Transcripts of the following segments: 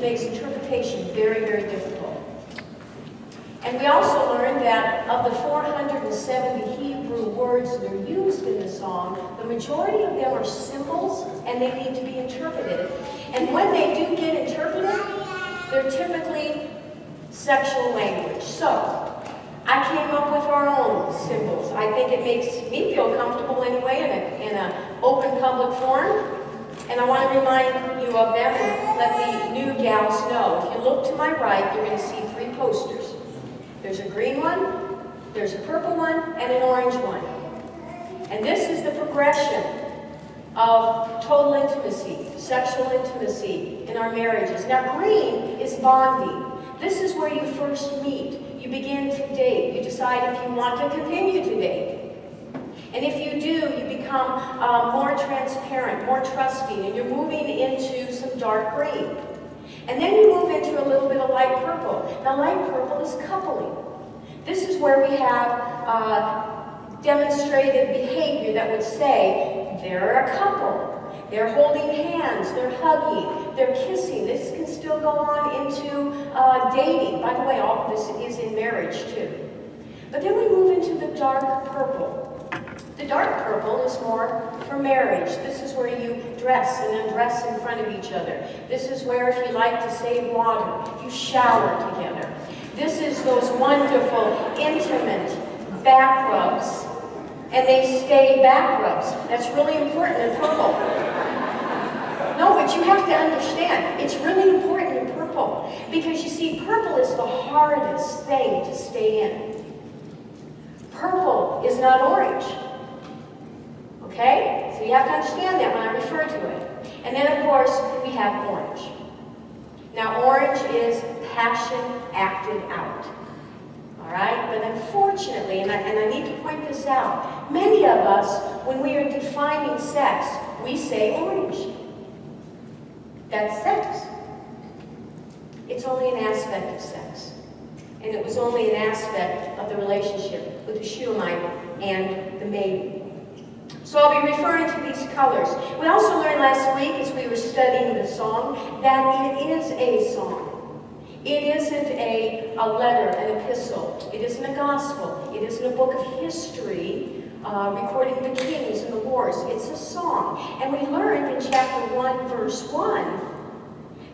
makes interpretation very, very difficult. And we also learned that of the 470 Hebrew words that are used in the song, the majority of them are symbols and they need to be interpreted. And when they do get interpreted, they're typically sexual language. So, I came up with our own symbols. I think it makes me feel comfortable anyway in an open public forum. And I want to remind you of them and let the new gals know. If you look to my right, you're going to see 3 posters. There's a green one, there's a purple one, and an orange one. And this is the progression of total intimacy, sexual intimacy in our marriages. Now, green is bonding. This is where you first meet. You begin to date. You decide if you want to continue to date. And if you do, you become more transparent, more trusting, and you're moving into some dark green. And then you move into a little bit of light purple. Now, light purple is coupling. This is where we have demonstrated behavior that would say, they're a couple. They're holding hands, they're hugging, they're kissing. This can still go on into dating. By the way, all of this is in marriage too. But then we move into the dark purple. The dark purple is more for marriage. This is where you dress and undress in front of each other. This is where, if you like to save water, you shower together. This is those wonderful, intimate back rubs. And they stay back rubs. That's really important in purple. No, but you have to understand, it's really important in purple. Because you see, purple is the hardest thing to stay in. Purple is not orange. Okay? So you have to understand that when I refer to it. And then, of course, we have orange. Now, orange is passion acted out. All right? But unfortunately, and I need to point this out, many of us, when we are defining sex, we say orange. That's sex. It's only an aspect of sex. And it was only an aspect of the relationship with the Shulamite and the maiden. So I'll be referring to these colors. We also learned last week, as we were studying the song, that it is a song. It isn't a letter, an epistle. It isn't a gospel. It isn't a book of history recording the kings and the wars. It's a song. And we learned in chapter 1, verse 1,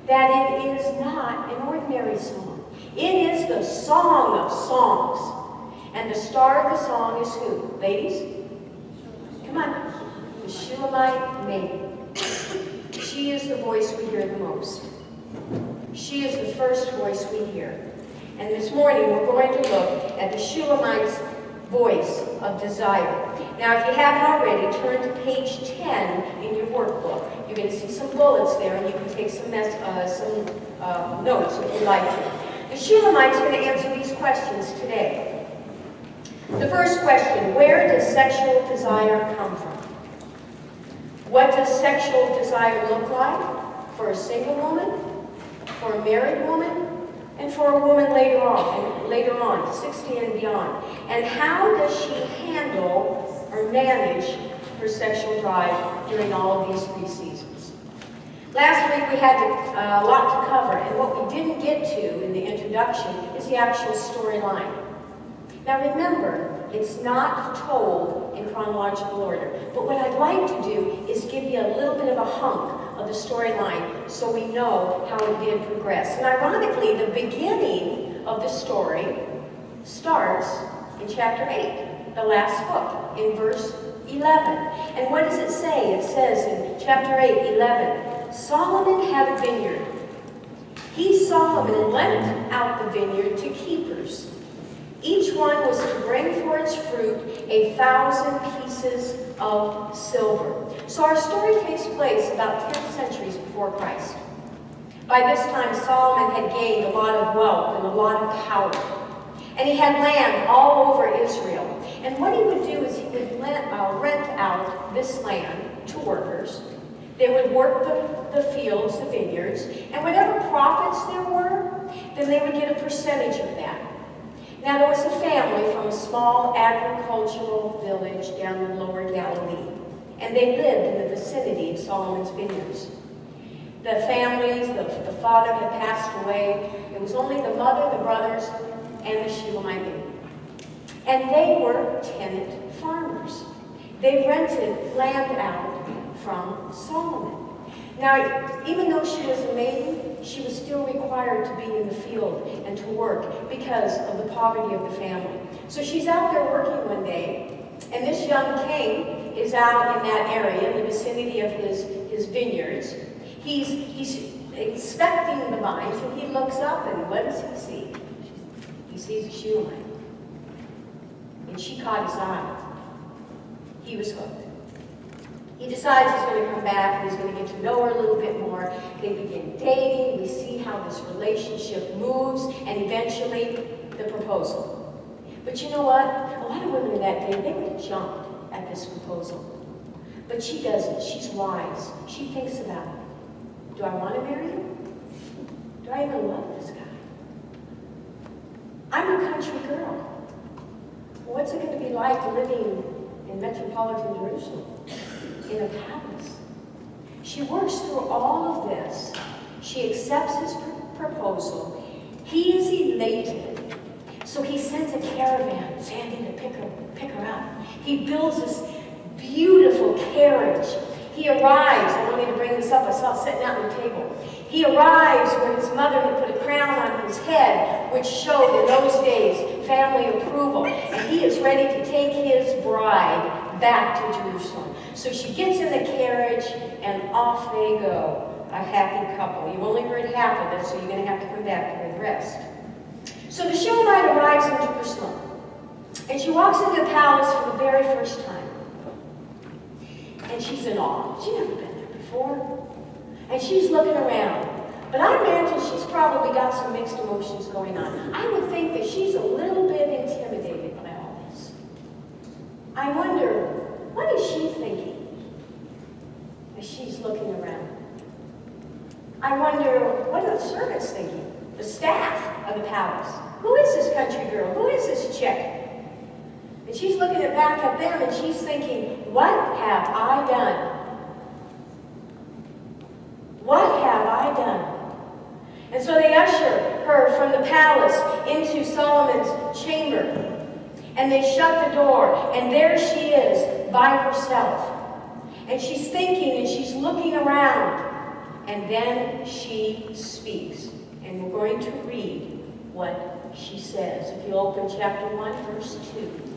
that it is not an ordinary song. It is the song of songs. And the star of the song is who? Ladies? Come on. The Shulamite maiden. She is the voice we hear the most. She is the first voice we hear. And this morning we're going to look at the Shulamite's voice of desire. Now, if you haven't already, turn to page 10 in your workbook. You're going to see some bullets there, and you can take some notes if you'd like to. The Shulamite's going to answer these questions today. The first question, where does sexual desire come from? What does sexual desire look like for a single woman, for a married woman, and for a woman later on, 60 and beyond? And how does she handle or manage her sexual drive during all of these 3 seasons? Last week we had a lot to cover, and what we didn't get to in the introduction is the actual storyline. Now remember, it's not told in chronological order, but what I'd like to do is give you a little bit of a hunk of the storyline so we know how it did progress. And ironically, the beginning of the story starts in chapter 8, the last book, in verse 11. And what does it say? It says in chapter 8, 11, Solomon had a vineyard. He, Solomon, lent out the vineyard to keepers. Each one was to bring for its fruit 1,000 pieces of silver. So our story takes place about 10 centuries before Christ. By this time, Solomon had gained a lot of wealth and a lot of power. And he had land all over Israel. And what he would do is he would rent out this land to workers. They would work the fields, the vineyards, and whatever profits there were, then they would get a percentage of that. Now, there was a family from a small agricultural village down in Lower Galilee, and they lived in the vicinity of Solomon's vineyards. The families, the father had passed away. It was only the mother, the brothers, and the Shulamite baby. And they were tenant farmers. They rented land out from Solomon. Now, even though she was a maiden, she was still required to be in the field and to work because of the poverty of the family. So she's out there working one day, and this young king is out in that area, in the vicinity of his vineyards. He's inspecting the vines, and he looks up, and what does he see? He sees a Shulamite. And she caught his eye. He was hooked. He decides he's going to come back, and he's going to get to know her a little bit more. They begin dating. We see how this relationship moves, and eventually, the proposal. But you know what? A lot of women in that day, they would have jumped at this proposal. But she doesn't. She's wise. She thinks about it. Do I want to marry him? Do I even love this guy? I'm a country girl. What's it going to be like living in metropolitan Jerusalem, in a palace? She works through all of this. She accepts his proposal. He is elated. So he sends a caravan, Sandy, to pick her up. He builds this beautiful carriage. He arrives, I don't need to bring this up, I saw it sitting out on the table. He arrives where his mother had put a crown on his head, which showed in those days family approval. And he is ready to take his bride back to Jerusalem. So she gets in the carriage, and off they go, a happy couple. You've only heard half of it, so you're going to have to come back to hear the rest. So the Shulamite arrives in Jerusalem, and she walks into the palace for the very first time. And she's in awe. She's never been there before. And she's looking around. But I imagine she's probably got some mixed emotions going on. I would think that she's a little bit intimidated by all this. I wonder, what is she thinking as she's looking around? I wonder, what are the servants thinking? The staff of the palace. Who is this country girl? Who is this chick? And she's looking back at them, and she's thinking, what have I done? What have I done? And so they usher her from the palace into Solomon's chamber. And they shut the door, and there she is by herself. And she's thinking, and she's looking around. And then she speaks. And we're going to read what she says. If you open chapter 1, verse 2.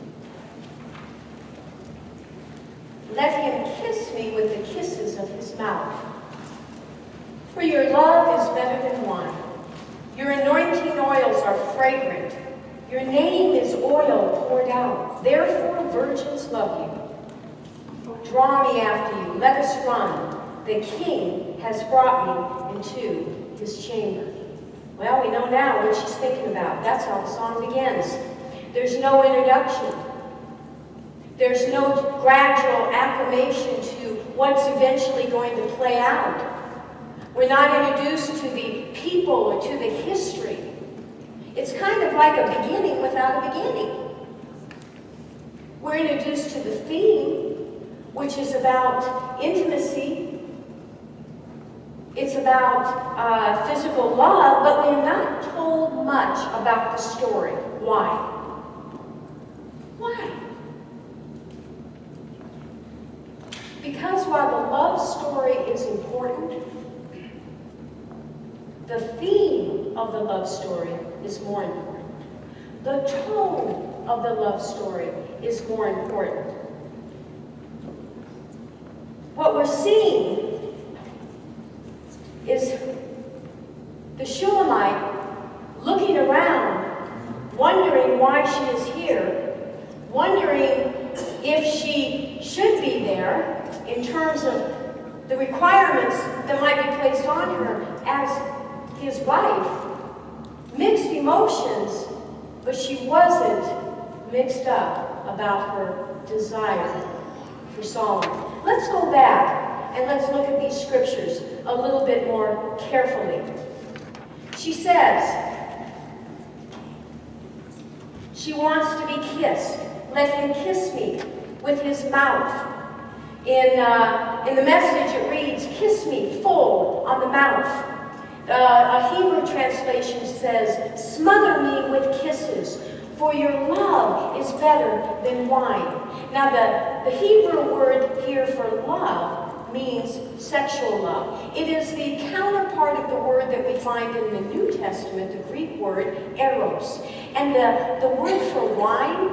Let him kiss me with the kisses of his mouth. For your love is better than wine. Your anointing oils are fragrant. Your name is oil poured out. Therefore virgins love you. Draw me after you. Let us run. The king has brought me into his chamber. Well, we know now what she's thinking about. That's how the song begins. There's no introduction. There's no gradual acclimation to what's eventually going to play out. We're not introduced to the people or to the history. It's kind of like a beginning without a beginning. We're introduced to the theme, which is about intimacy. It's about physical love, but we're not told much about the story. Why? Why? Because while the love story is important, the theme of the love story is more important. The tone of the love story is more important. What we're seeing is the Shulamite looking around, wondering why she is here, wondering if she should be there in terms of the requirements that might be placed on her as his wife. Mixed emotions, but she wasn't mixed up about her desire for Solomon. Let's go back and let's look at these scriptures a little bit more carefully. She says she wants to be kissed. Let him kiss me with his mouth. In the Message it reads, kiss me full on the mouth. A Hebrew translation says, smother me with kisses, for your love is better than wine. Now the Hebrew word here for love means sexual love. It is the counterpart of the word that we find in the New Testament, the Greek word eros. And the word for wine,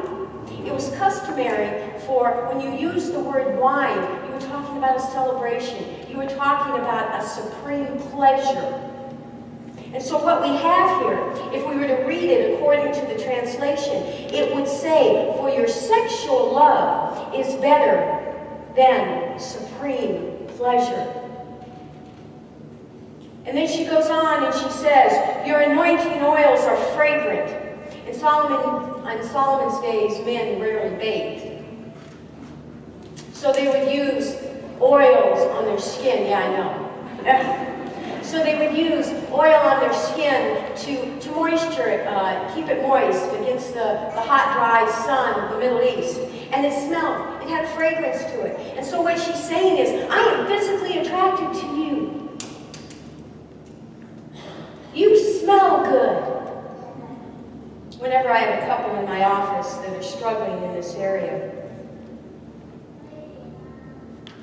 it was customary for when you use the word wine, you were talking about a celebration. You were talking about a supreme pleasure. And so what we have here, if we were to read it according to the translation, it would say, for your sexual love is better than supreme pleasure. And then she goes on and she says, your anointing oils are fragrant. In Solomon's days, men rarely bathed. So they would use oils on their skin. Yeah, I know. So they would use oil on their skin to moisture it, keep it moist against the hot, dry sun of the Middle East. And it smelled. It had fragrance to it. And so what she's saying is, I am physically attracted to you. You smell good. Whenever I have a couple in my office that are struggling in this area,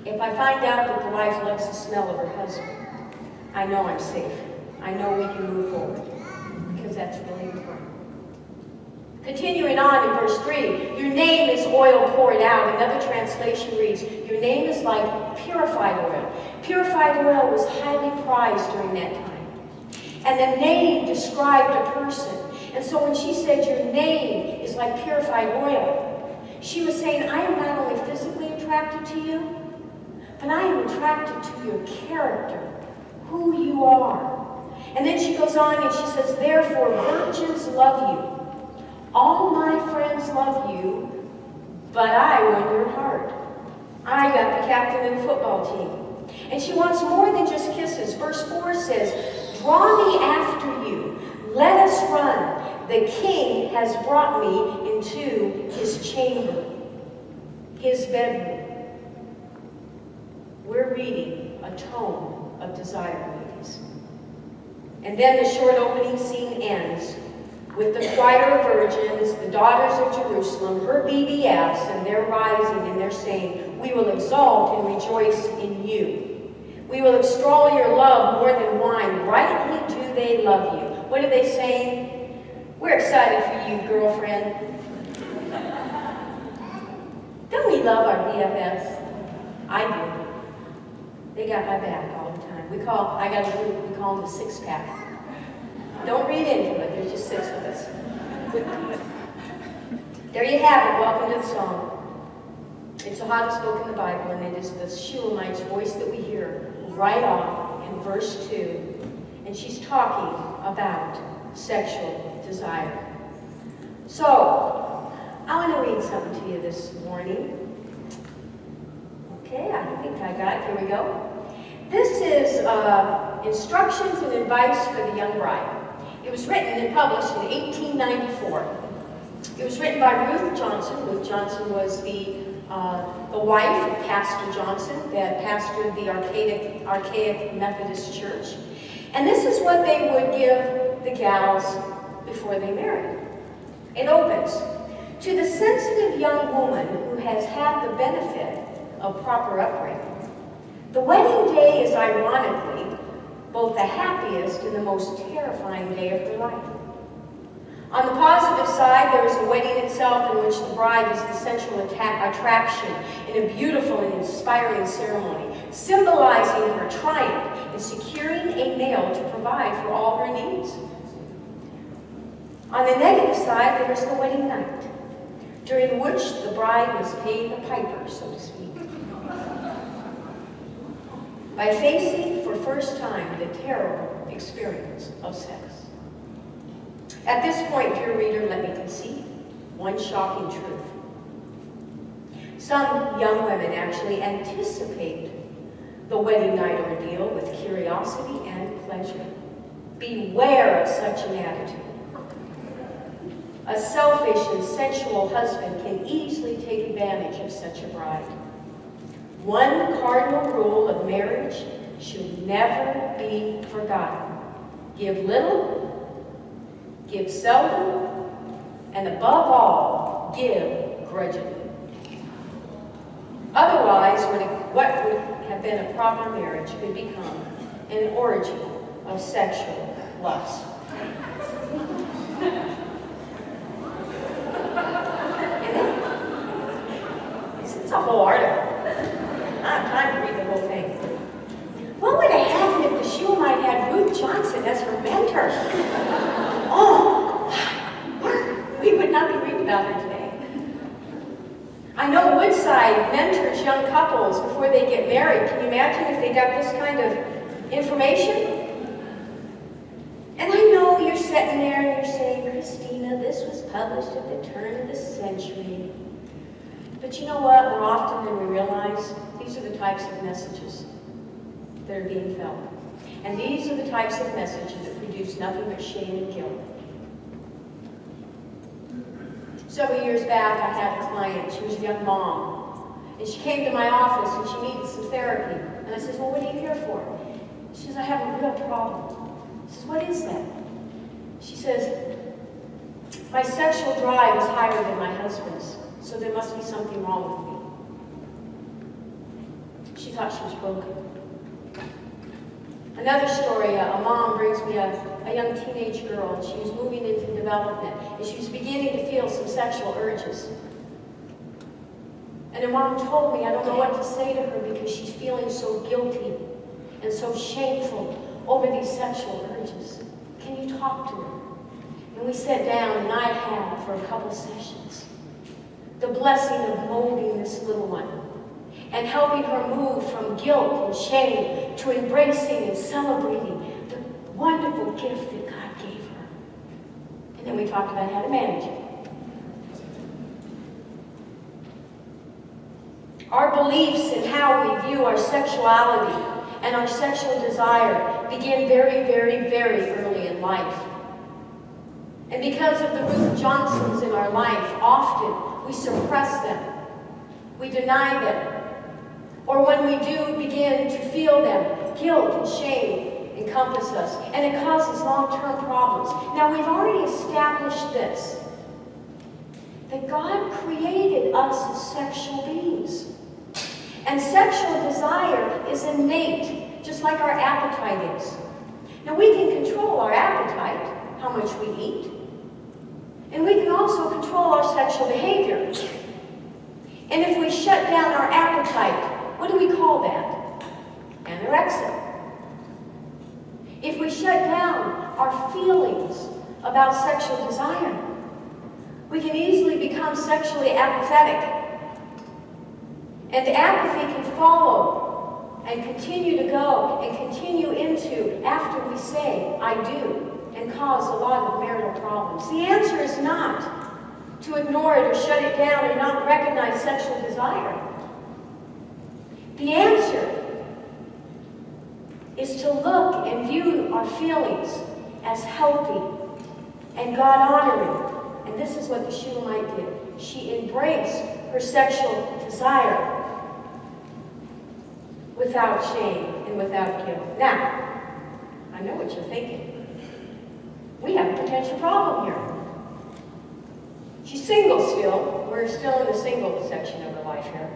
if I find out that the wife loves the smell of her husband, I know I'm safe. I know we can move forward, because that's really important. Continuing on in verse 3, your name is oil poured out. Another translation reads, your name is like purified oil. Purified oil was highly prized during that time. And the name described a person. And so when she said your name is like purified oil, she was saying, I am not only physically attracted to you, but I am attracted to your character, who you are. And then she goes on and she says, therefore virgins love you. All my friends love you, but I won your heart. I got the captain of the football team. And she wants more than just kisses. Verse 4 says, draw me after you. Let us run. The king has brought me into his chamber, his bedroom. We're reading a tome of desire, ladies. And then the short opening scene ends with the choir of virgins, the daughters of Jerusalem, her BBFs, and they're rising and they're saying, we will exalt and rejoice in you. We will extol your love more than wine. Rightly do they love you. What are they saying? We're excited for you, girlfriend. Don't we love our BFFs? I do. They got my back all the time. I got a group, we call them the six-pack. Don't read into it, there's just 6 of us. There you have it, welcome to the song. It's the hottest book in the Bible, and it is the Shulamite's voice that we hear right off in verse 2. And she's talking about sexual desire. So, I want to read something to you this morning. Okay, I think I got it. Here we go. This is instructions and advice for the young bride. It was written and published in 1894. It was written by Ruth Johnson. Ruth Johnson was the wife of Pastor Johnson that pastored the Archaic Methodist Church. And this is what they would give the gals before they married. It opens, to the sensitive young woman who has had the benefit of proper upbringing, the wedding day is ironically both the happiest and the most terrifying day of her life. On the positive side, there is the wedding itself, in which the bride is the central attraction in a beautiful and inspiring ceremony, symbolizing her triumph in securing a male to provide for all her needs. On the negative side, there is the wedding night, during which the bride must pay the piper, so to speak, by facing for first time the terrible experience of sex. At this point, dear reader, let me concede one shocking truth. Some young women actually anticipate the wedding night ordeal with curiosity and pleasure. Beware of such an attitude. A selfish and sensual husband can easily take advantage of such a bride. One cardinal rule of marriage should never be forgotten. Give little, give seldom, and above all, give grudgingly. Otherwise, what would have been a proper marriage could become an orgy of sexual lust. It's a whole article. I don't have time to read the whole thing. What would have happened if the Shulamite had Ruth Johnson as her mentor? Oh, we would not be reading about her today. I know Woodside mentors young couples before they get married. Can you imagine if they got this kind of information? And I know you're sitting there and you're saying, Christina, this was published at the turn of the century. But you know what? More often than we realize, these are the types of messages that are being felt. And these are the types of messages that produce nothing but shame and guilt. Several years back, I had a client. She was a young mom. And she came to my office and she needed some therapy. And I said, well, what are you here for? She says, I have a real problem. I says, what is that? She says, my sexual drive is higher than my husband's, so there must be something wrong with me. She thought she was broken. Another story, a mom brings me a young teenage girl, and she was moving into development, and she was beginning to feel some sexual urges. And her mom told me, I don't know what to say to her because she's feeling so guilty and so shameful over these sexual urges. Can you talk to her? And we sat down, and I had for a couple sessions the blessing of molding this little one and helping her move from guilt and shame to embracing and celebrating the wonderful gift that God gave her. And then we talked about how to manage it. Our beliefs and how we view our sexuality and our sexual desire begin very, very, very early in life. And because of the Ruth Johnsons in our life, often we suppress them. We deny them. Or when we do begin to feel them, guilt and shame encompass us, and it causes long-term problems. Now, we've already established this, that God created us as sexual beings. And sexual desire is innate, just like our appetite is. Now, we can control our appetite, how much we eat, and we can also control our sexual behavior. And if we shut down our appetite, what do we call that? Anorexia. If we shut down our feelings about sexual desire, we can easily become sexually apathetic. And apathy can follow and continue to go and continue into after we say, I do, and cause a lot of marital problems. The answer is not to ignore it or shut it down and not recognize sexual desire. The answer is to look and view our feelings as healthy and God-honoring. And this is what the Shulamite did. She embraced her sexual desire without shame and without guilt. Now, I know what you're thinking. We have a potential problem here. She's single still. We're still in the single section of her life here.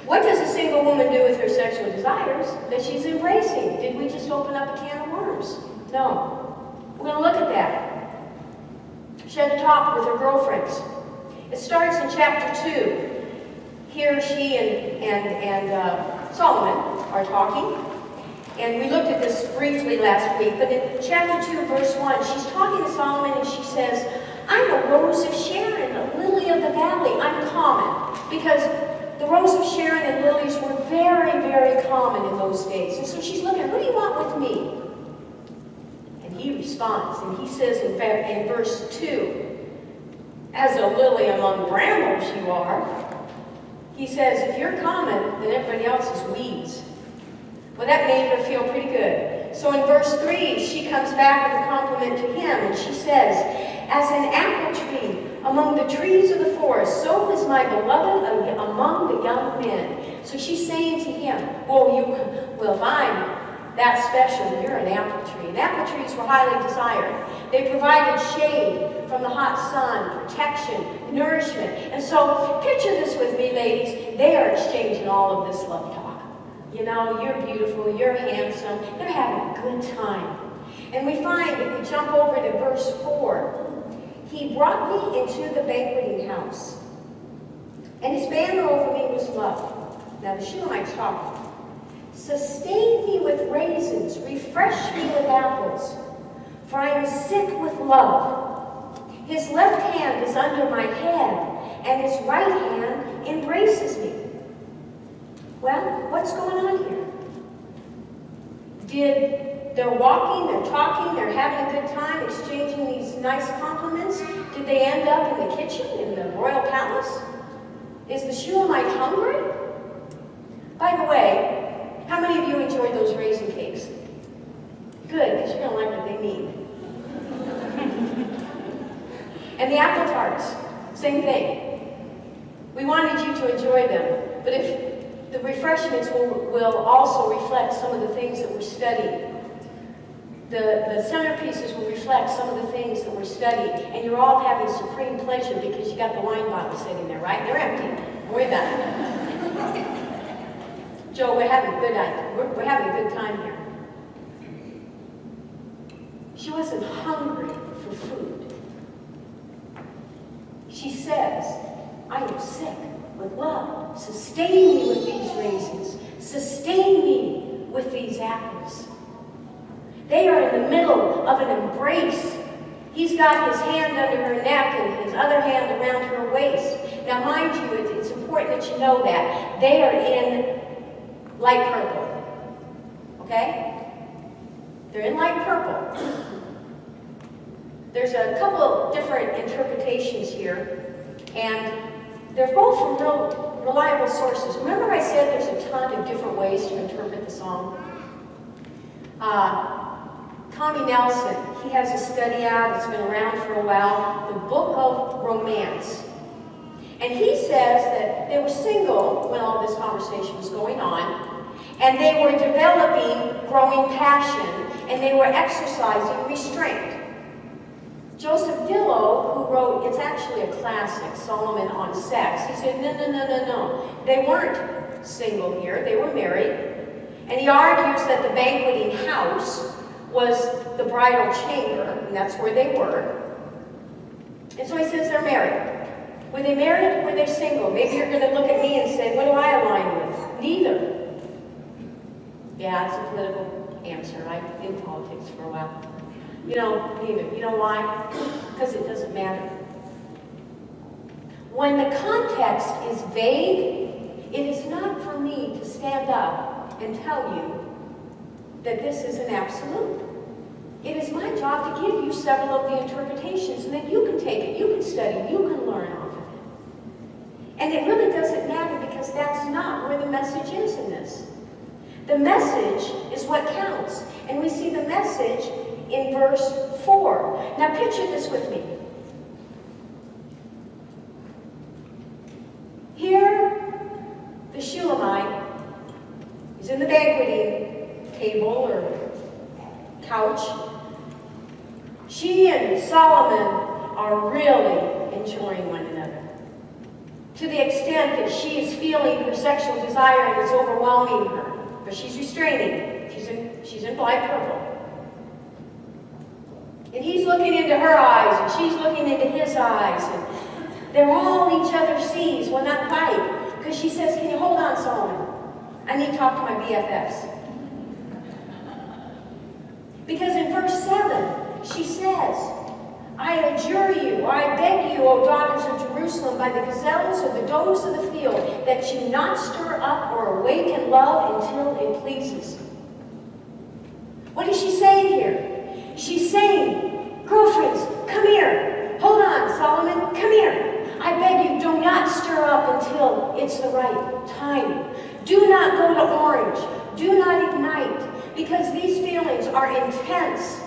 What does a single woman do with her sexual desires that she's embracing? Did we just open up a can of worms? No. We're going to look at that. She had a talk with her girlfriends. It starts in chapter 2. Here she and Solomon are talking. And we looked at this briefly last week, but in chapter 2, verse 1, she's talking to Solomon and she says, I'm a rose of Sharon, a lily of the valley. I'm common. Because the rose of Sharon and lilies were very, very common in those days. And so she's looking, what do you want with me? And he responds, and he says in verse 2, as a lily among brambles you are. He says, if you're common, then everybody else is weeds. Well, that made her feel pretty good. So in verse 3, she comes back with a compliment to him, and she says, as an apple tree among the trees of the forest, so is my beloved among the young men. So she's saying to him, well, if I'm that special, you're an apple tree. And apple trees were highly desired. They provided shade from the hot sun, protection, nourishment. And so picture this with me, ladies. They are exchanging all of this love talk. You know, you're beautiful, you're handsome. They're having a good time. And we find, if we jump over to verse 4, he brought me into the banqueting house, and his banner over me was love. Now the Shulamite's talking. Sustain me with raisins, refresh me with apples, for I am sick with love. His left hand is under my head, and his right hand embraces me. Well, what's going on here? They're walking, they're talking, they're having a good time, exchanging these nice compliments. Did they end up in the kitchen, in the royal palace? Is the Shulamite hungry? By the way, how many of you enjoyed those raisin cakes? Good, because you're going to like what they mean. And the apple tarts, same thing. We wanted you to enjoy them, but if the refreshments will also reflect some of the things that we're studying. The centerpieces will reflect some of the things that we're studying, and you're all having supreme pleasure because you got the wine bottle sitting there, right? They're empty. Don't worry about it. Joe, we're having a good time here. She wasn't hungry for food. She says, I am sick with love. Sustain me with these raisins. Sustain me with these apples. They are in the middle of an embrace. He's got his hand under her neck and his other hand around her waist. Now, mind you, it's important that you know that. They are in light purple. Okay? They're in light purple. There's a couple different interpretations here, and they're both from real reliable sources. Remember I said there's a ton of different ways to interpret the song? Tommy Nelson, he has a study out, it's been around for a while, The Book of Romance. And he says that they were single when all this conversation was going on, and they were developing growing passion, and they were exercising restraint. Joseph Dillow, who wrote, it's actually a classic, Solomon on Sex, he said, no. They weren't single here, they were married. And he argues that the banqueting house was the bridal chamber, and that's where they were. And so he says they're married. Were they married? Were they single? Maybe you're going to look at me and say, what do I align with? Neither. Yeah, it's a political answer. I've been in politics for a while. You know, neither. You know why? Because it doesn't matter. When the context is vague, it is not for me to stand up and tell you that this is an absolute. It is my job to give you several of the interpretations, and then you can take it, you can study, you can learn off of it. And it really doesn't matter because that's not where the message is in this. The message is what counts. And we see the message in verse 4. Now picture this with me. Here, the Shulamite is in the banqueting table or couch. She and Solomon are really enjoying one another, to the extent that she is feeling her sexual desire and it's overwhelming her. But she's restraining. She's in light purple. And he's looking into her eyes, and she's looking into his eyes, and they're all each other sees. Well, not quite, because she says, can you hold on, Solomon? I need to talk to my BFFs. Because in verse 7, she says, I adjure you, or I beg you, O daughters of Jerusalem, by the gazelles or the does of the field, that you not stir up or awaken love until it pleases. What is she saying here? She's saying, girlfriends, come here. Hold on, Solomon, come here. I beg you, do not stir up until it's the right time. Do not go to orange. Do not ignite, because these feelings are intense.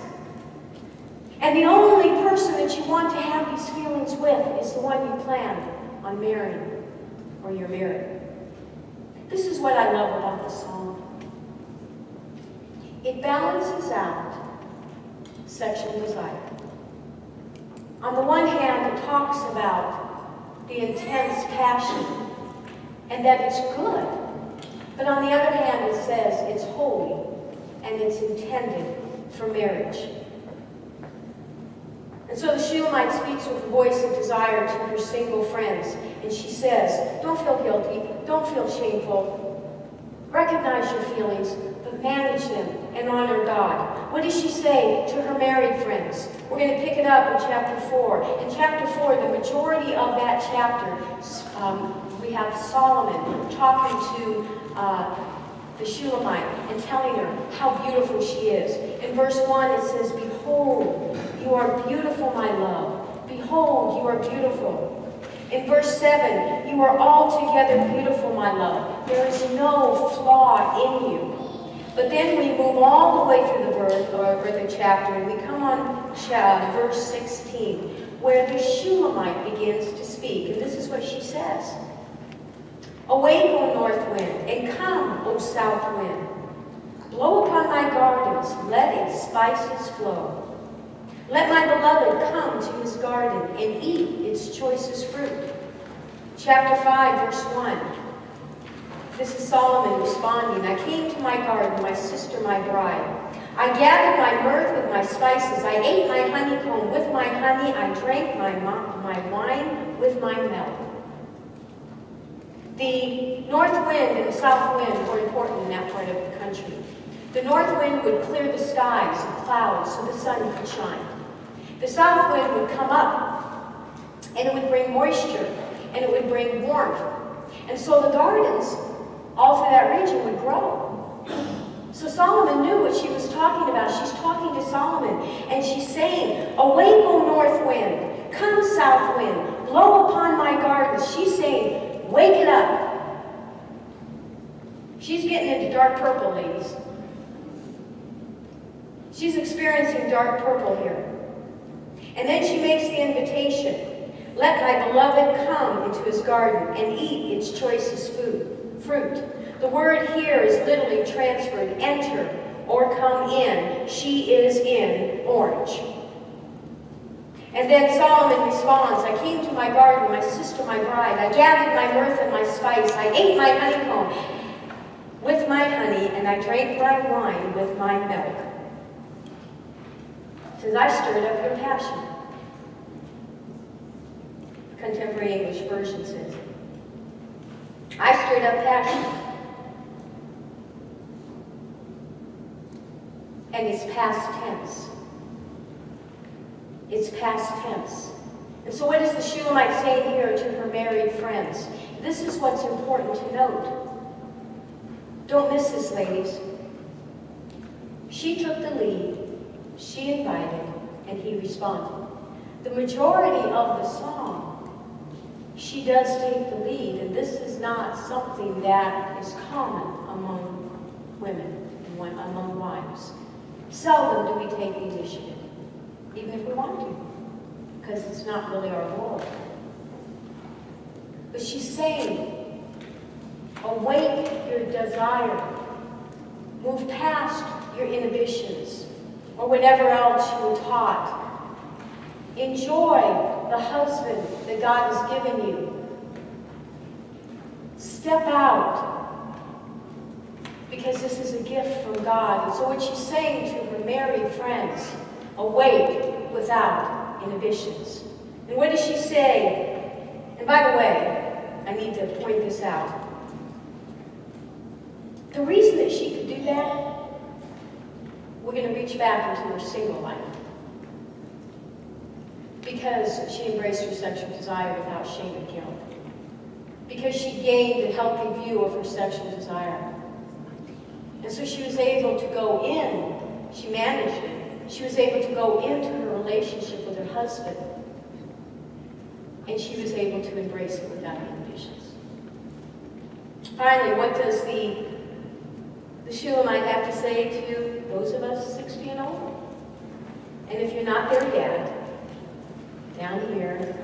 And the only person that you want to have these feelings with is the one you plan on marrying or you're married. This is what I love about the song. It balances out sexual desire. On the one hand, it talks about the intense passion and that it's good. But on the other hand, it says it's holy and it's intended for marriage. And so the Shulamite speaks with a voice of desire to her single friends. And she says, don't feel guilty, don't feel shameful. Recognize your feelings, but manage them and honor God. What does she say to her married friends? We're going to pick it up in chapter 4. In chapter 4, the majority of that chapter, we have Solomon talking to the Shulamite and telling her how beautiful she is. In verse 1, it says, behold, you are beautiful, my love. Behold, you are beautiful. In verse 7, you are altogether beautiful, my love. There is no flaw in you. But then we move all the way through the chapter, and we come on verse 16, where the Shulamite begins to speak. And this is what she says. Awake, O north wind, and come, O south wind. Blow upon my gardens, let its spices flow. Let my beloved come to his garden and eat its choicest fruit. Chapter 5, verse 1. This is Solomon responding. I came to my garden, my sister, my bride. I gathered my mirth with my spices. I ate my honeycomb with my honey. I drank my wine with my milk. The north wind and the south wind were important in that part of the country. The north wind would clear the skies of clouds so the sun could shine. The south wind would come up, and it would bring moisture, and it would bring warmth. And so the gardens all through that region would grow. So Solomon knew what she was talking about. She's talking to Solomon, and she's saying, awake, O north wind, come south wind, blow upon my gardens. She's saying, wake it up. She's getting into dark purple, ladies. She's experiencing dark purple here. And then she makes the invitation, let my beloved come into his garden and eat its choicest fruit. The word here is literally transferred, enter or come in. She is in orange. And then Solomon responds, I came to my garden, my sister, my bride. I gathered my mirth and my spice. I ate my honeycomb with my honey, and I drank my wine with my milk. It says, I stirred up your passion. Contemporary English version says, I stirred up passion. And it's past tense. It's past tense. And so what is the Shulamite saying here to her married friends? This is what's important to note. Don't miss this, ladies. She took the lead, she invited, and he responded. The majority of the song, she does take the lead, and this is not something that is common among women, among wives. Seldom do we take the initiative, even if we want to, because it's not really our role. But she's saying, awake your desire, move past your inhibitions, or whatever else you were taught. Enjoy the husband that God has given you. Step out, because this is a gift from God. And so what she's saying to her married friends, awake without inhibitions. And what does she say? And by the way, I need to point this out. The reason that she could do that, we're going to reach back into her single life. Because she embraced her sexual desire without shame and guilt. Because she gained a healthy view of her sexual desire. And so she was able to go in, she managed it, she was able to go into her relationship with her husband, and she was able to embrace it without inhibitions. Finally, what does the Shulamite have to say to those of us 60 and older? And if you're not there yet, down here,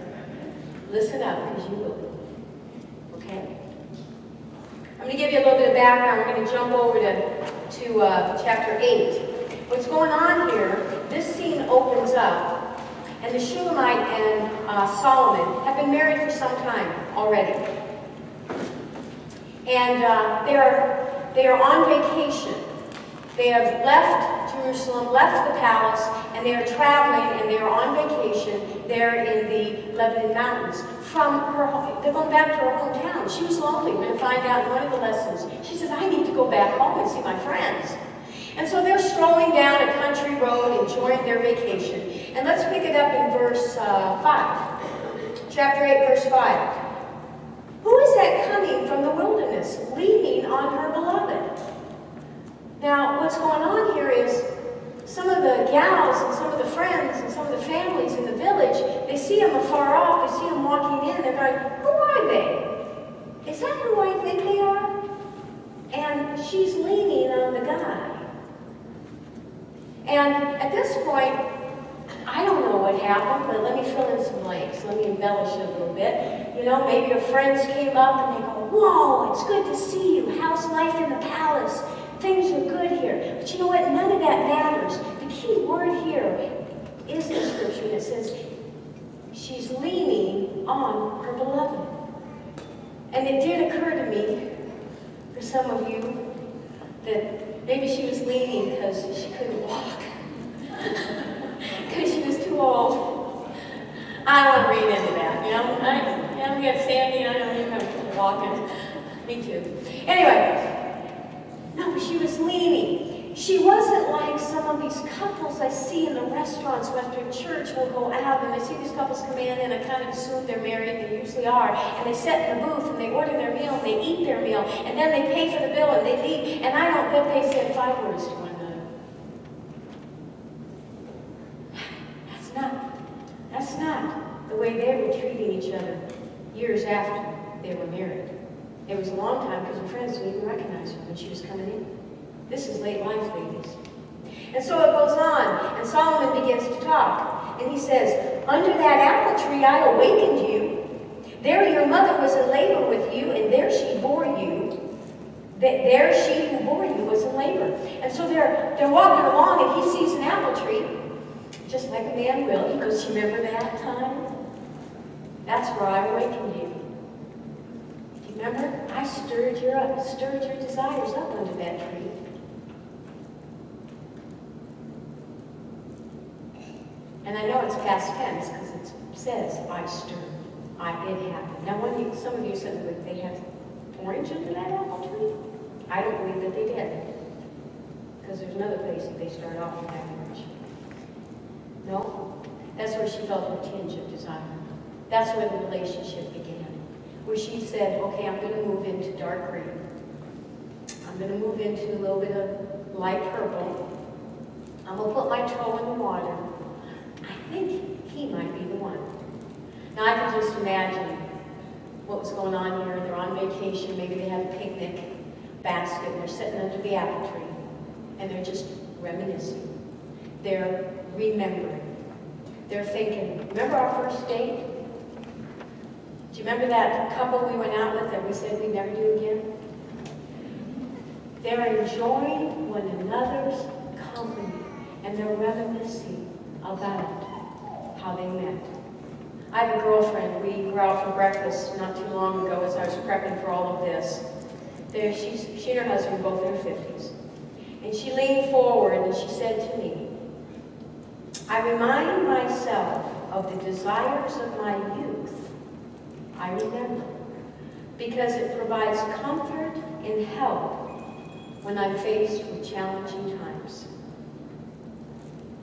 listen up, because you will be. Okay? I'm going to give you a little bit of background. We're going to jump over to chapter 8. What's going on here, this scene opens up, and the Shulamite and Solomon have been married for some time already. And they are on vacation. They have left Jerusalem, left the palace, and they are traveling, and they are on vacation there in the Lebanon mountains. From her home, they're going back to her hometown. She was lonely. We're going to find out in one of the lessons. She says, I need to go back home and see my friends. And so they're strolling down a country road, enjoying their vacation. And let's pick it up in verse 5. Chapter 8, verse 5. Who is that coming from the wilderness, leaning on her beloved? Now, what's going on here is some of the gals and some of the friends and some of the families in the village, they see him afar off, they see him walking in, they're going, who are they? Is that who I think they are? And she's leaning on the guy. And at this point, I don't know what happened, but let me fill in some blanks. Let me embellish it a little bit. You know, maybe your friends came up and they go, whoa, it's good to see you. How's life in the palace? Things are good here. But you know what? None of that matters. The key word here is the scripture that says she's leaning on her beloved. And it did occur to me, for some of you, that maybe she was leaning because she couldn't walk. Because she was too old. I don't want to read into that, you know. We got Sandy, I don't even have walking. Me too. Anyway, no, but she was leaning. She wasn't like some of these couples I see in the restaurants who after church will go out, and I see these couples come in and I kind of assume they're married, they usually are, and they sit in the booth and they order their meal and they eat their meal, and then they pay for the bill and they leave, and I don't bet they said 5 words to one another. That's not the way they were treating each other years after they were married. It was a long time because her friends didn't even recognize her when she was coming in. This is late life, ladies. And so it goes on, and Solomon begins to talk. And he says, under that apple tree I awakened you. There your mother was in labor with you, and there she bore you. There she who bore you was in labor. And so they're walking along, and he sees an apple tree, just like a man will. He goes, you remember that time? That's where I awakened you. Remember, I stirred your desires up under that tree. And I know it's past tense because it says, I stirred. It happened. Now, some of you said that they have orange under that apple tree. I don't believe that they did. Because there's another place that they start off with that orange. No, that's where she felt her tinge of desire. That's where the relationship began. Where she said, okay, I'm going to move into dark green. I'm going to move into a little bit of light purple. I'm going to put my toe in the water. I think he might be the one. Now I can just imagine what was going on here. They're on vacation. Maybe they had a picnic basket and they're sitting under the apple tree. And they're just reminiscing. They're remembering. They're thinking, remember our first date? Do you remember that couple we went out with that we said we'd never do again? They're enjoying one another's company, and they're reminiscing about how they met. I have a girlfriend. We were out for breakfast not too long ago as I was prepping for all of this. She and her husband were both in their 50s. And she leaned forward and she said to me, I remind myself of the desires of my youth. I remember, because it provides comfort and help when I'm faced with challenging times.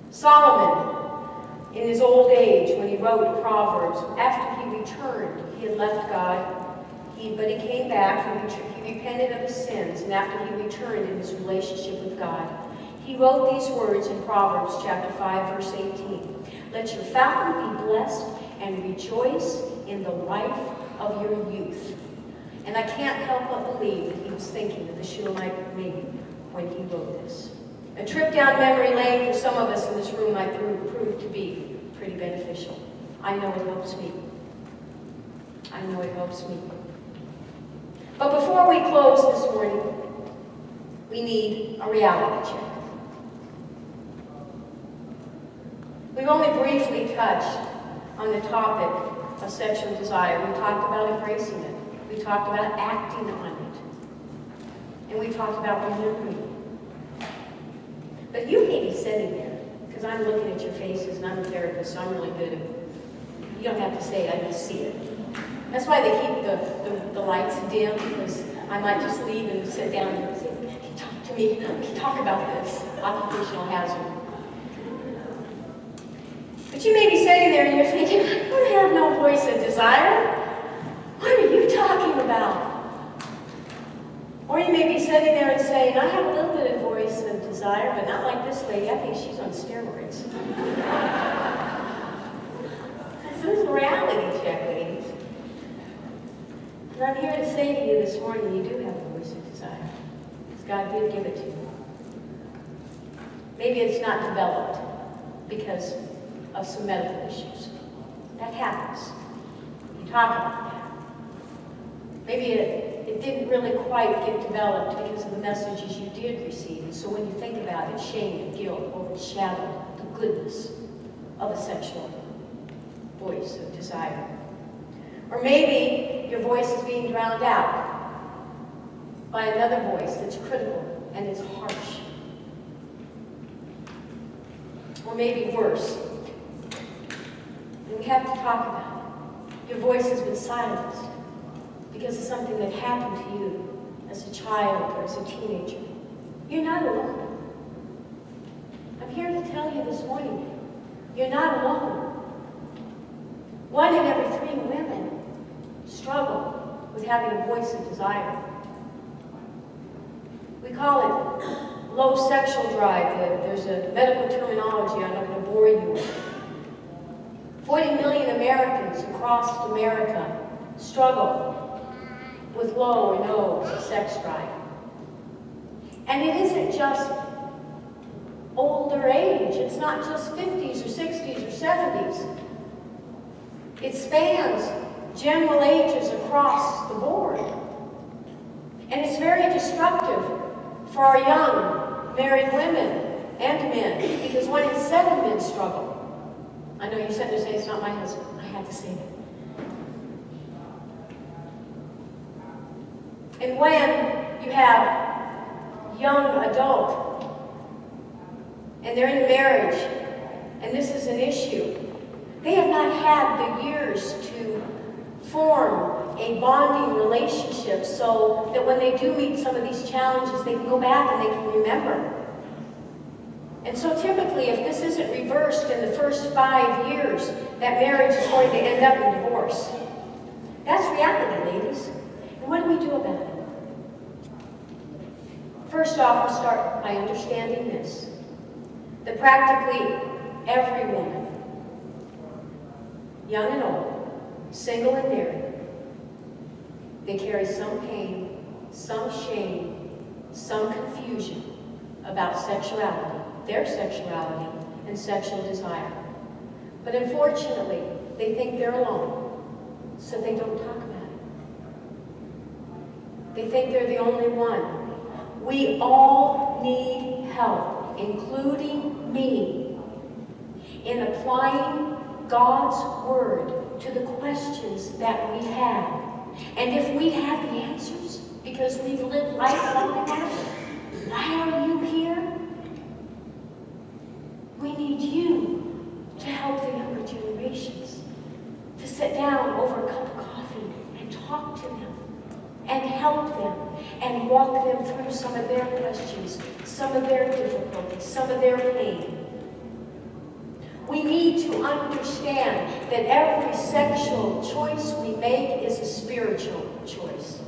Solomon, in his old age, when he wrote Proverbs, after he returned, he had left God, but he came back, he repented of his sins, and after he returned in his relationship with God, he wrote these words in Proverbs chapter 5, verse 18. Let your fountain be blessed and rejoice in the life of your youth. And I can't help but believe that he was thinking of the Shulamite maiden when he wrote this. A trip down memory lane for some of us in this room might prove to be pretty beneficial. I know it helps me. I know it helps me. But before we close this morning, we need a reality check. We've only briefly touched on the topic of sexual desire. We talked about embracing it. We talked about acting on it. And we talked about remembering it. But you may be sitting there, because I'm looking at your faces, and I'm a therapist, so I'm really good at it. You don't have to say it, I just see it. That's why they keep the lights dim, because I might just leave and sit down and say, talk to me, talk about this occupational hazard. But you may be sitting there and you're thinking, I don't have no voice of desire. What are you talking about? Or you may be sitting there and saying, I have a little bit of voice of desire, but not like this lady. I think she's on steroids. This is a reality check, ladies. And I'm here to say to you this morning, you do have a voice of desire. Because God did give it to you. Maybe it's not developed because of some medical issues. That happens. You talk about that. Maybe it didn't really quite get developed because of the messages you did receive. And so when you think about it, shame and guilt overshadow the goodness of a sexual voice of desire. Or maybe your voice is being drowned out by another voice that's critical and it's harsh. Or maybe worse. And we have to talk about it. Your voice has been silenced because of something that happened to you as a child or as a teenager. You're not alone. I'm here to tell you this morning, you're not alone. 1 in every 3 women struggle with having a voice of desire. We call it low sexual drive. There's a medical terminology I'm not going to bore you with. 40 million Americans across America struggle with low or no sex drive. And it isn't just older age. It's not just 50s or 60s or 70s. It spans general ages across the board. And it's very destructive for our young married women and men, because 1 in 7 men struggle. I know you're sitting there saying it's not my husband. I had to say that. And when you have young adult and they're in marriage and this is an issue, they have not had the years to form a bonding relationship so that when they do meet some of these challenges, they can go back and they can remember. And so typically, if this isn't reversed in the first 5 years, that marriage is going to end up in divorce. That's reality, ladies. And what do we do about it? First off, we'll start by understanding this, that practically every woman, young and old, single and married, they carry some pain, some shame, some confusion about sexuality, their sexuality, and sexual desire. But unfortunately, they think they're alone, so they don't talk about it. They think they're the only one. We all need help, including me, in applying God's Word to the questions that we have. And if we have the answers, because we've lived life long enough, why are you here? We need you to help the younger generations, to sit down over a cup of coffee and talk to them and help them and walk them through some of their questions, some of their difficulties, some of their pain. We need to understand that every sexual choice we make is a spiritual choice.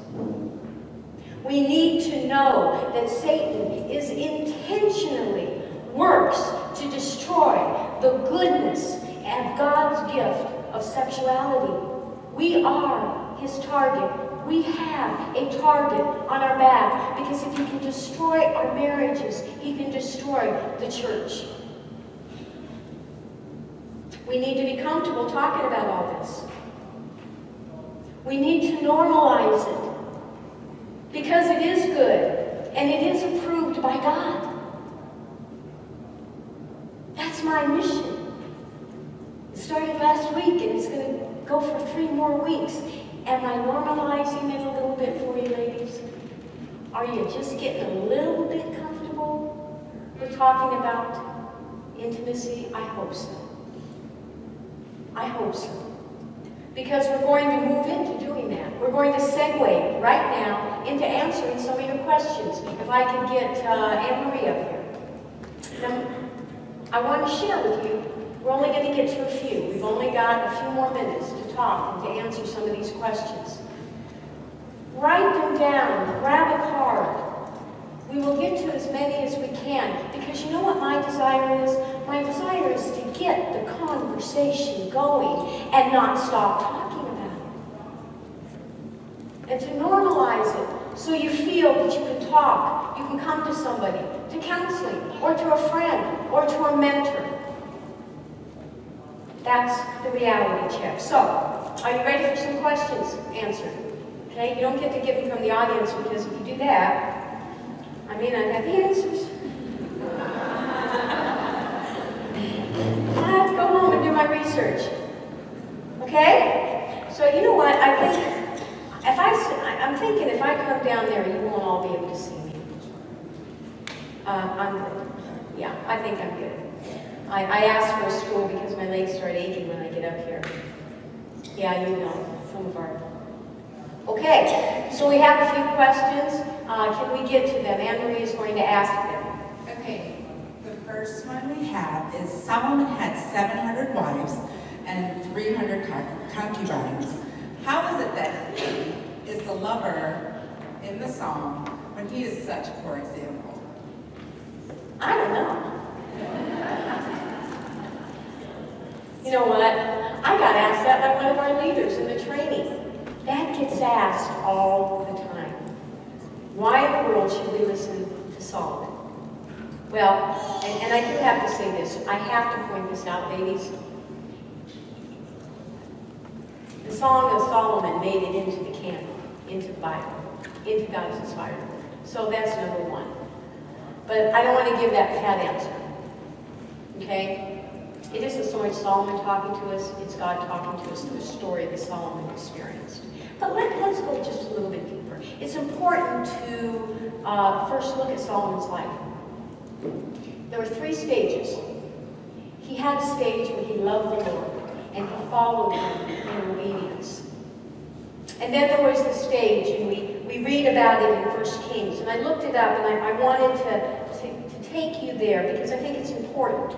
We need to know that Satan is intentionally works to destroy the goodness and God's gift of sexuality. We are his target. We have a target on our back, because if he can destroy our marriages, he can destroy the church. We need to be comfortable talking about all this. We need to normalize it. because it is good and it is approved by God. That's my mission. It started last week and it's going to go for 3 more weeks. Am I normalizing it a little bit for you, ladies? Are you just getting a little bit comfortable with talking about intimacy? I hope so. I hope so. Because we're going to move into doing that. We're going to segue right now into answering some of your questions. If I could get Anne Marie up here. Now, I want to share with you, we're only going to get to a few. We've only got a few more minutes to talk and to answer some of these questions. Write them down, grab a card. We will get to as many as we can, because you know what my desire is? My desire is to get the conversation going and not stop talking about it. And to normalize it so you feel that you can talk, you can come to somebody, to counseling, or to a friend, or to a mentor. That's the reality check. So, are you ready for some questions answered? Okay, you don't get to get them from the audience, because if you do that, I may not have the answers. I have to go home and do my research. Okay? So you know what? I'm thinking if I come down there, you won't all be able to see me. I'm good. Yeah, I think I'm good. I asked for a stool because my legs start aching when I get up here. Yeah, you know, some of our... Okay, so we have a few questions. Can we get to them? Anne Marie is going to ask them. Okay, the first one we have is Solomon had 700 wives and 300 concubines. How is it that he is the lover in the song when he is such a poor example? I don't know. You know what? I got asked that by one of our leaders in the training. That gets asked all the time. Why in the world should we listen to Solomon? Well, and I do have to say this. I have to point this out, ladies. The Song of Solomon made it into the canon, into the Bible, into God's inspired word. So that's number one. But I don't want to give that pat answer. Okay? It isn't so much Solomon talking to us, it's God talking to us through the story that Solomon experienced. But let's go just a little bit deeper. It's important to first look at Solomon's life. There were 3 stages. He had a stage where he loved the Lord, and he followed him in obedience. And then there was the stage, and we read about it in 1 Kings. And I looked it up, and I wanted to take you there, because I think it's important.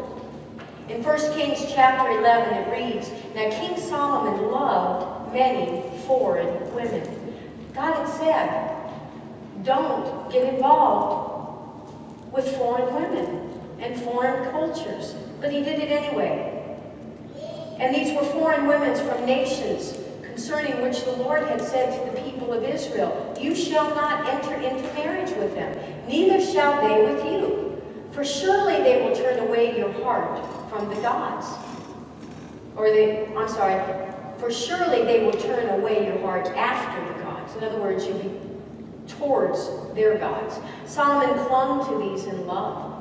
In 1 Kings chapter 11, it reads, "Now King Solomon loved many foreign women." God had said, don't get involved with foreign women and foreign cultures. But he did it anyway. And these were foreign women from nations concerning which the Lord had said to the people of Israel, "You shall not enter into marriage with them, neither shall they with you. For surely they will turn away your heart from the gods." For surely they will turn away your heart after the gods. In other words, you'll be towards their gods. Solomon clung to these in love.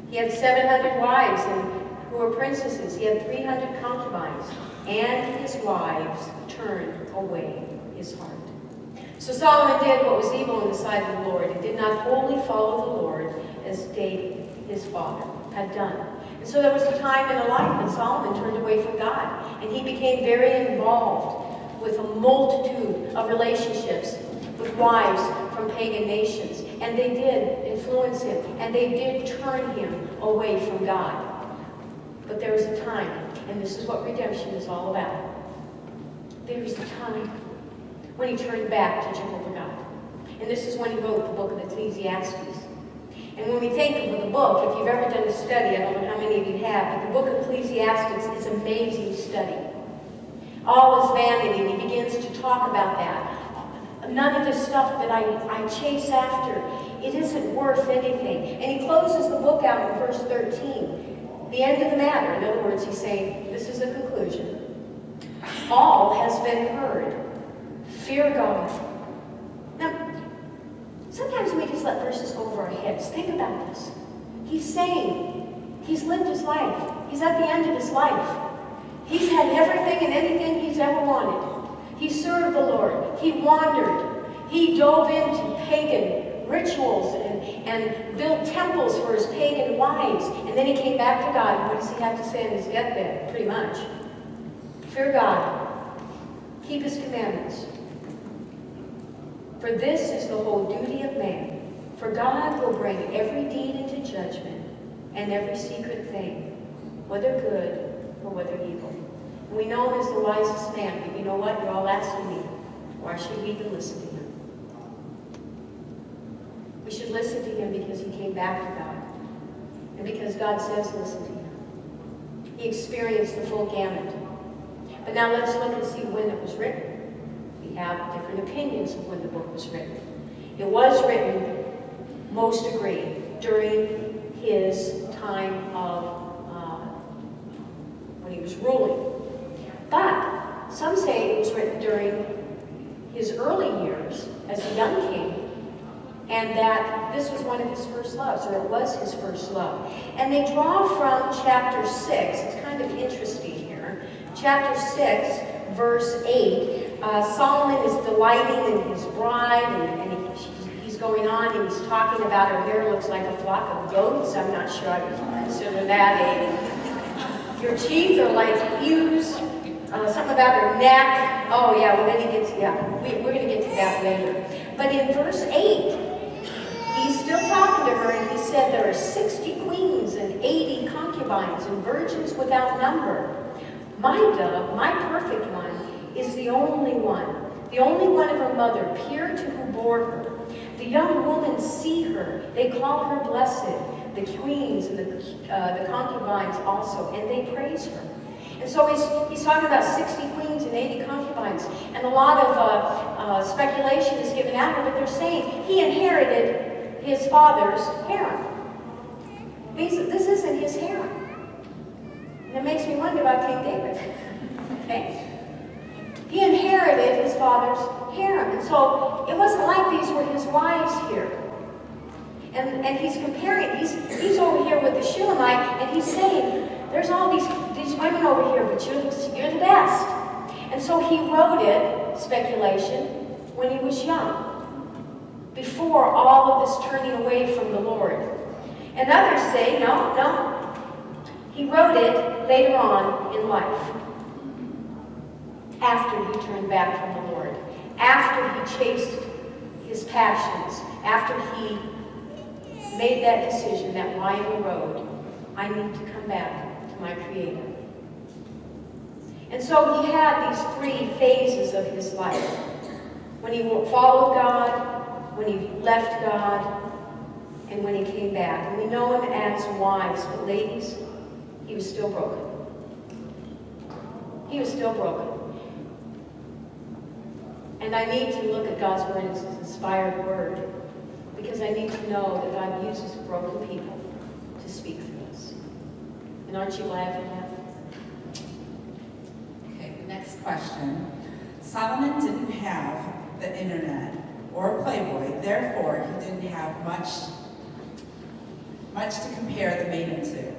He had 700 wives who were princesses. He had 300 concubines. And his wives turned away his heart. So Solomon did what was evil in the sight of the Lord, and did not wholly follow the Lord as David, his father, had done. And so there was a time in the life that Solomon turned away from God, and he became very involved with a multitude of relationships with wives from pagan nations. And they did influence him, and they did turn him away from God. But there was a time, and this is what redemption is all about. There was a time when he turned back to Jehovah God. And this is when he wrote the book of Ecclesiastes. And when we think of the book, if you've ever done a study, I don't know how many of you have, but the book of Ecclesiastes is an amazing study. All is vanity, and he begins to talk about that. None of the stuff that I chase after, it isn't worth anything. And he closes the book out in verse 13. The end of the matter. In other words, he's saying, this is a conclusion. All has been heard. Fear God. Now, we just let verses go over our heads. Think about this. He's saying he's lived his life. He's at the end of his life. He's had everything and anything he's ever wanted. He served the Lord. He wandered. He dove into pagan rituals and built temples for his pagan wives. And then he came back to God. And what does he have to say on his deathbed? Pretty much. Fear God. Keep his commandments. For this is the whole duty of man. For God will bring every deed into judgment and every secret thing, whether good or whether evil. And we know him as the wisest man, but you know what? You're all asking me, why should we even listen to him? We should listen to him because he came back to God. And because God says listen to him. He experienced the full gamut. But now let's look and see when it was written. We have different opinions of when the book was written. It was written, most agree, during his time of when he was ruling. But some say it was written during his early years as a young king, and that this was one of his first loves, or it was his first love. And they draw from chapter 6. It's kind of interesting here. Chapter 6, verse 8. Solomon is delighting in his bride, and he's going on, and he's talking about her hair looks like a flock of goats. I'm not sure I would consider that your teeth are like ewes. Something about her neck. Oh yeah, well then he gets, we're going to get to that later. But in verse 8, he's still talking to her, and he said there are 60 queens and 80 concubines and virgins without number. My dove, my perfect one, is the only one of her mother, pure to who bore her. The young women see her, they call her blessed, the queens and the concubines also, and they praise her. And so he's talking about 60 queens and 80 concubines, and a lot of speculation is given out here, but they're saying he inherited his father's harem. This isn't his harem. And it makes me wonder about King David. Okay? He inherited his father's harem. And so it wasn't like these were his wives here. And he's comparing, he's over here with the Shulamite, and he's saying, there's all these women over here, but you're the best. And so he wrote it, speculation, when he was young, before all of this turning away from the Lord. And others say, no, he wrote it later on in life, after he turned back from the Lord, after he chased his passions, after he made that decision that why in the road, I need to come back to my Creator. And so he had these 3 phases of his life. When he followed God, when he left God, and when he came back. And we know him as wives, but ladies, he was still broken. He was still broken. And I need to look at God's word as his inspired word, because I need to know that God uses broken people to speak through us. And aren't you glad for that? Okay, the next question. Solomon didn't have the internet or Playboy, therefore he didn't have much to compare the maiden to.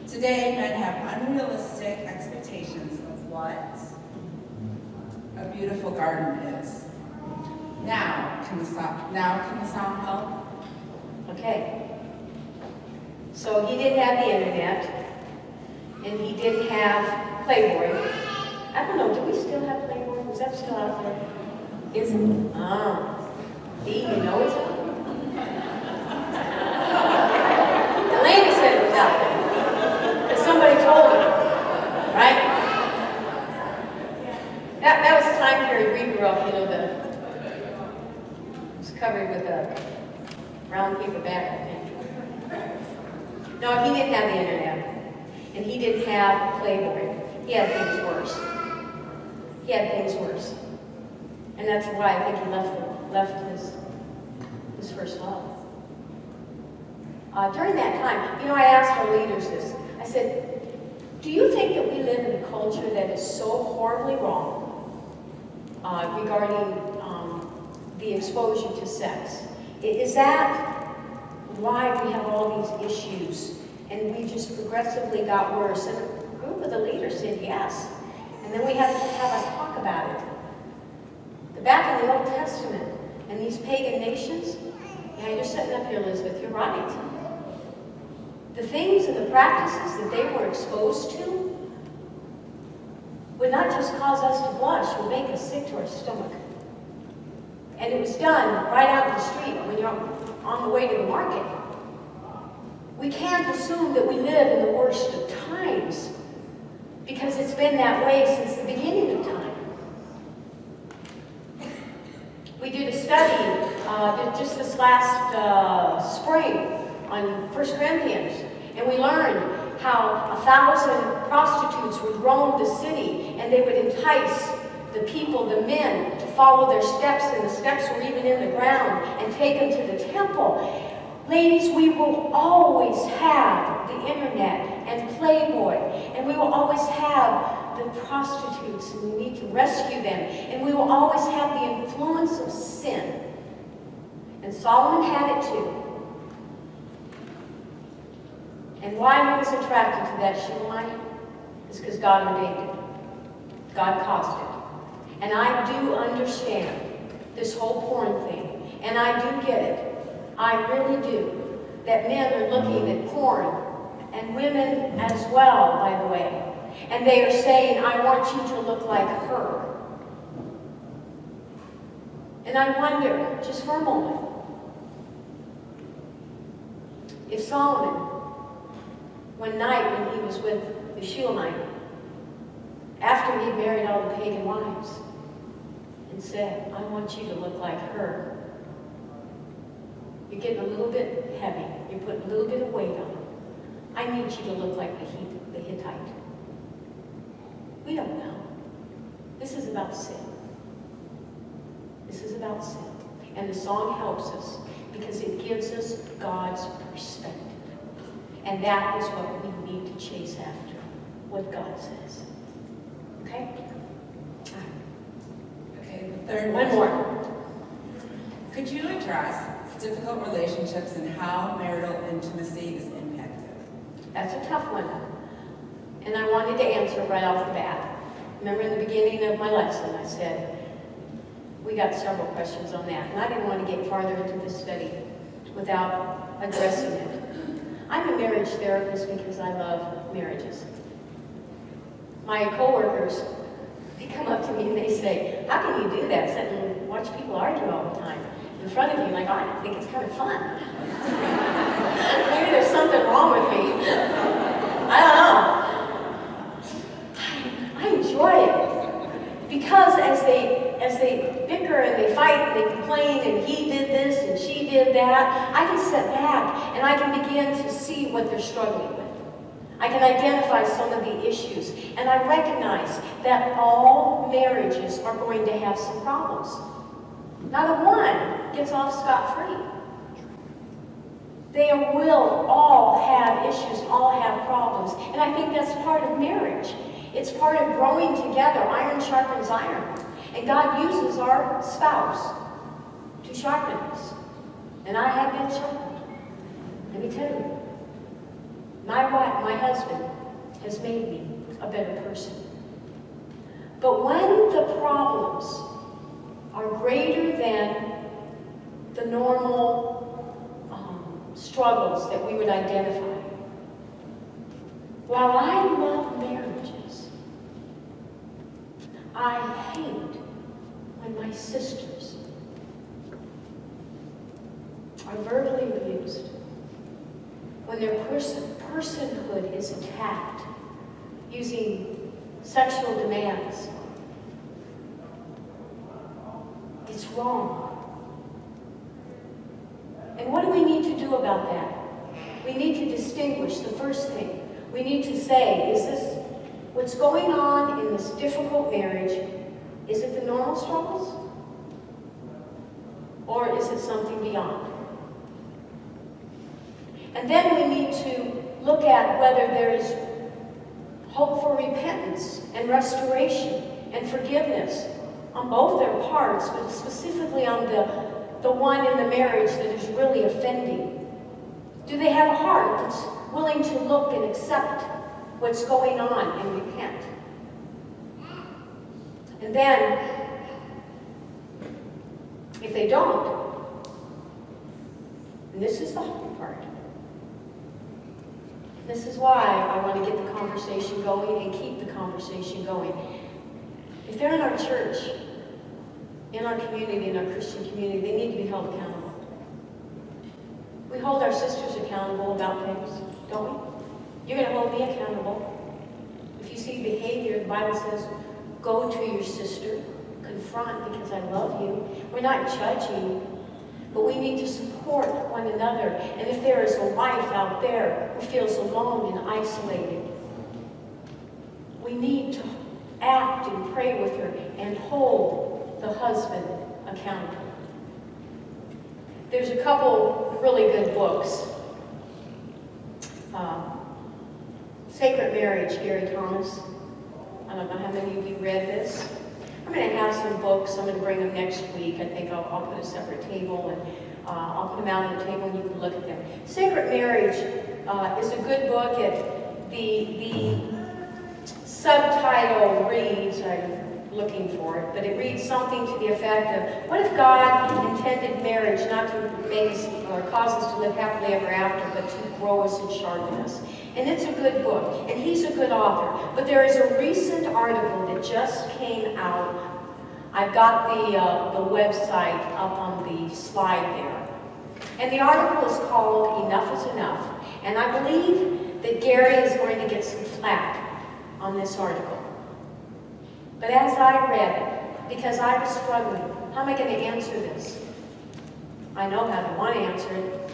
Today, men have unrealistic expectations of what a beautiful garden is. Now, can the song help? Okay. So he didn't have the internet, and he didn't have Playboy. I don't know, do we still have Playboy? Is that still out there? Is it? Ah. Dee, you know it's out there? The lady said it was out there. Because somebody told her. Right? That was the time period we grew up, you know, it was covered with a brown paper bag, I think. No, he didn't have the internet. And he didn't have Playboy. He had things worse. He had things worse. And that's why I think he left his first love. During that time, you know, I asked our leaders this. I said, do you think that we live in a culture that is so horribly wrong regarding the exposure to sex? Is that why we have all these issues? And we just progressively got worse. And a group of the leaders said yes. And then we had to have a talk about it. Back in the Old Testament, and these pagan nations, yeah, you're sitting up here, Elizabeth, you're right. The things and the practices that they were exposed to would not just cause us to blush, would make us sick to our stomach. And it was done right out in the street when you're on the way to the market. We can't assume that we live in the worst of times because it's been that way since the beginning of time. We did a study just this last spring on 1 Corinthians, and we learned how 1,000 prostitutes would roam the city, and they would entice the people, the men, to follow their steps, and the steps were even in the ground, and take them to the temple. Ladies, we will always have the internet and Playboy, and we will always have the prostitutes, and we need to rescue them, and we will always have the influence of sin. And Solomon had it too. And why he was attracted to that Shulamite is because God ordained it. God caused it. And I do understand this whole porn thing, and I do get it. I really do. That men are looking at porn, and women as well, by the way. And they are saying, I want you to look like her. And I wonder, just for a moment, if Solomon, one night when he was with the Shulamite, after he'd married all the pagan wives, and said, I want you to look like her. You're getting a little bit heavy. You're putting a little bit of weight on. I need you to look like the Hittite. We don't know. This is about sin. This is about sin. And the song helps us because it gives us God's perspective. And that is what we need to chase after, what God says. Okay? Okay, the third One more. Could you address difficult relationships and how marital intimacy is impacted? That's a tough one. And I wanted to answer right off the bat. Remember in the beginning of my lesson, I said, we got several questions on that. And I didn't want to get farther into this study without addressing it. I'm a marriage therapist because I love marriages. My coworkers, they come up to me and they say, how can you do that? Sit and watch people argue all the time in front of you. Like, I think it's kind of fun. Maybe there's something wrong with me. I don't know. I enjoy it because as they bicker and they fight and they complain and he did this and she did that, I can sit back and I can begin to see what they're struggling with. I can identify some of the issues, and I recognize that all marriages are going to have some problems. Not a one gets off scot-free. They will all have issues, all have problems, and I think that's part of marriage. It's part of growing together. Iron sharpens iron, and God uses our spouse to sharpen us. And I have been sharpened. Let me tell you. My wife, my husband, has made me a better person. But when the problems are greater than the normal struggles that we would identify, while I love marriages, I hate when my sisters are verbally abused, when their personhood is attacked using sexual demands. It's wrong. And what do we need to do about that? We need to distinguish the first thing. We need to say, is this what's going on in this difficult marriage? Is it the normal struggles? Or is it something beyond? And then we need to look at whether there is hope for repentance and restoration and forgiveness on both their parts, but specifically on the one in the marriage that is really offending? Do they have a heart that's willing to look and accept what's going on and repent? And then, if they don't, and this is the hard part, this is why I want to get the conversation going and keep the conversation going. If they're in our church, in our community, in our Christian community, they need to be held accountable. We hold our sisters accountable about things, don't we? You're going to hold me accountable. If you see behavior, the Bible says, go to your sister, confront because I love you. We're not judging, but we need to support one another. And if there is a wife out there who feels alone and isolated, we need to act and pray with her and hold the husband accountable. There's a couple really good books. Sacred Marriage, Gary Thomas. I don't know how many of you read this. I'm going to have some books. I'm going to bring them next week. I think I'll put a separate table and I'll put them out on the table and you can look at them. Sacred Marriage is a good book. The subtitle reads, I'm looking for it, but it reads something to the effect of, what if God intended marriage not to make us or cause us to live happily ever after, but to grow us and sharpen us? And it's a good book, and he's a good author. But there is a recent article that just came out. I've got the website up on the slide there. And the article is called Enough is Enough. And I believe that Gary is going to get some flack on this article. But as I read it, because I was struggling, how am I going to answer this? I know how to want to answer it.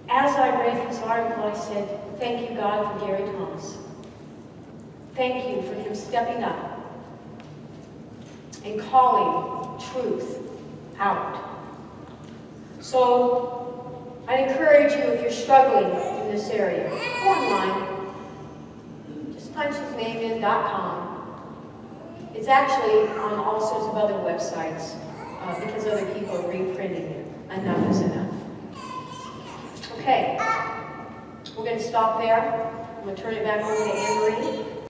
As I read his article, I said, thank you, God, for Gary Thomas. Thank you for him stepping up and calling truth out. So I'd encourage you, if you're struggling in this area, go online. Just punch his name in, .com. It's actually on all sorts of other websites because other people are reprinting it. Enough is enough. Okay, we're going to stop there. I'm going to turn it back over to Anne Marie.